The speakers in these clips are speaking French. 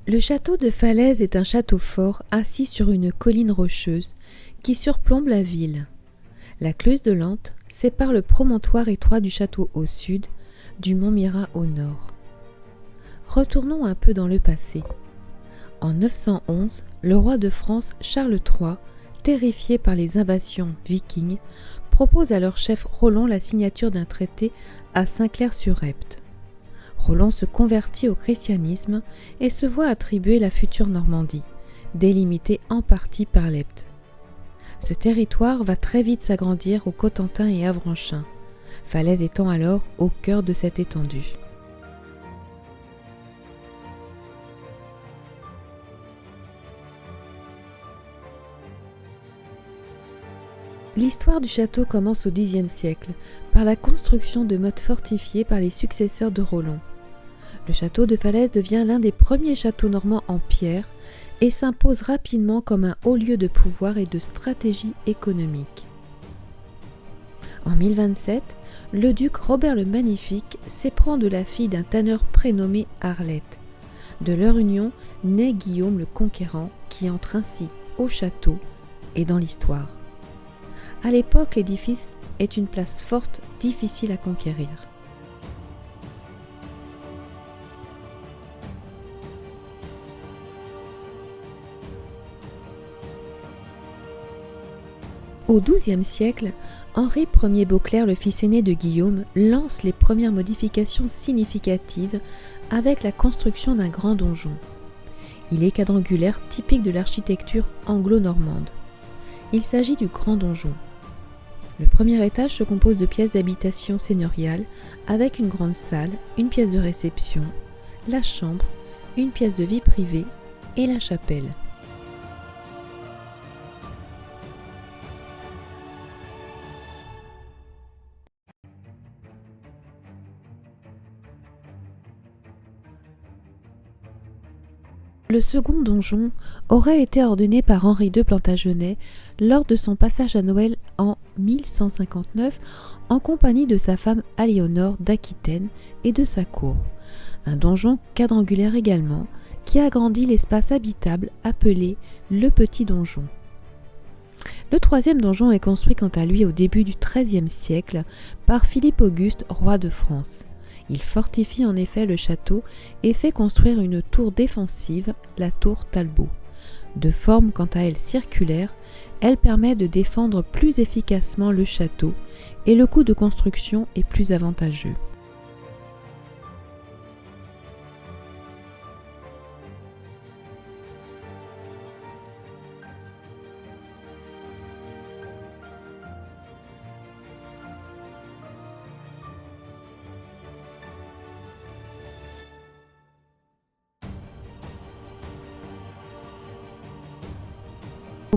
Le château de Falaise est un château fort assis sur une colline rocheuse qui surplombe la ville. La Cluse de Lente sépare le promontoire étroit du château au sud, du mont Mira au nord. Retournons un peu dans le passé. En 911, le roi de France Charles III, terrifié par les invasions vikings, propose à leur chef Roland la signature d'un traité à Saint-Clair-sur-Epte. Roland se convertit au christianisme et se voit attribuer la future Normandie, délimitée en partie par l'Epte. Ce territoire va très vite s'agrandir au Cotentin et Avranchin, Falaise étant alors au cœur de cette étendue. L'histoire du château commence au Xe siècle par la construction de mottes fortifiées par les successeurs de Roland. Le château de Falaise devient l'un des premiers châteaux normands en pierre et s'impose rapidement comme un haut lieu de pouvoir et de stratégie économique. En 1027, le duc Robert le Magnifique s'éprend de la fille d'un tanneur prénommé Arlette. De leur union naît Guillaume le Conquérant qui entre ainsi au château et dans l'histoire. À l'époque, l'édifice est une place forte, difficile à conquérir. Au XIIe siècle, Henri Ier Beauclerc, le fils aîné de Guillaume, lance les premières modifications significatives avec la construction d'un grand donjon. Il est quadrangulaire, typique de l'architecture anglo-normande. Il s'agit du grand donjon. Le premier étage se compose de pièces d'habitation seigneuriale avec une grande salle, une pièce de réception, la chambre, une pièce de vie privée et la chapelle. Le second donjon aurait été ordonné par Henri II Plantagenet lors de son passage à Noël en 1159 en compagnie de sa femme Aléonore d'Aquitaine et de sa cour. Un donjon quadrangulaire également qui agrandit l'espace habitable appelé le Petit Donjon. Le troisième donjon est construit quant à lui au début du XIIIe siècle par Philippe Auguste, roi de France. Il fortifie en effet le château et fait construire une tour défensive, la tour Talbot. De forme quant à elle circulaire, elle permet de défendre plus efficacement le château et le coût de construction est plus avantageux.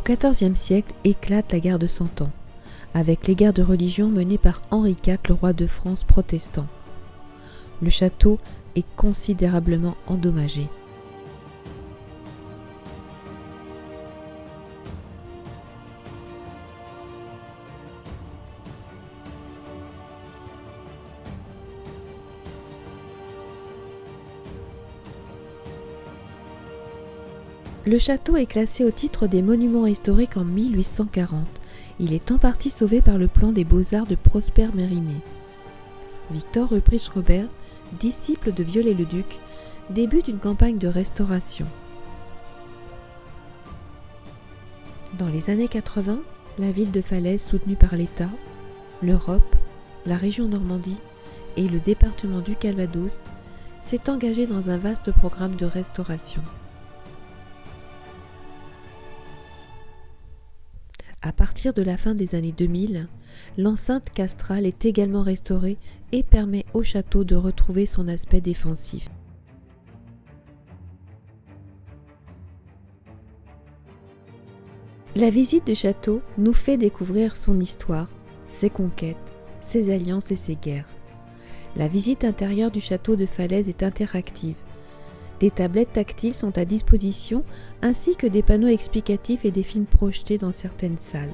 Au XIVe siècle éclate la guerre de Cent Ans, avec les guerres de religion menées par Henri IV, le roi de France protestant. Le château est considérablement endommagé. Le château est classé au titre des monuments historiques en 1840. Il est en partie sauvé par le plan des beaux-arts de Prosper Mérimée. Victor Ruprecht Robert, disciple de Viollet-le-Duc, débute une campagne de restauration. Dans les années 80, la ville de Falaise, soutenue par l'État, l'Europe, la région Normandie et le département du Calvados, s'est engagée dans un vaste programme de restauration. À partir de la fin des années 2000, l'enceinte castrale est également restaurée et permet au château de retrouver son aspect défensif. La visite du château nous fait découvrir son histoire, ses conquêtes, ses alliances et ses guerres. La visite intérieure du château de Falaise est interactive. Des tablettes tactiles sont à disposition ainsi que des panneaux explicatifs et des films projetés dans certaines salles.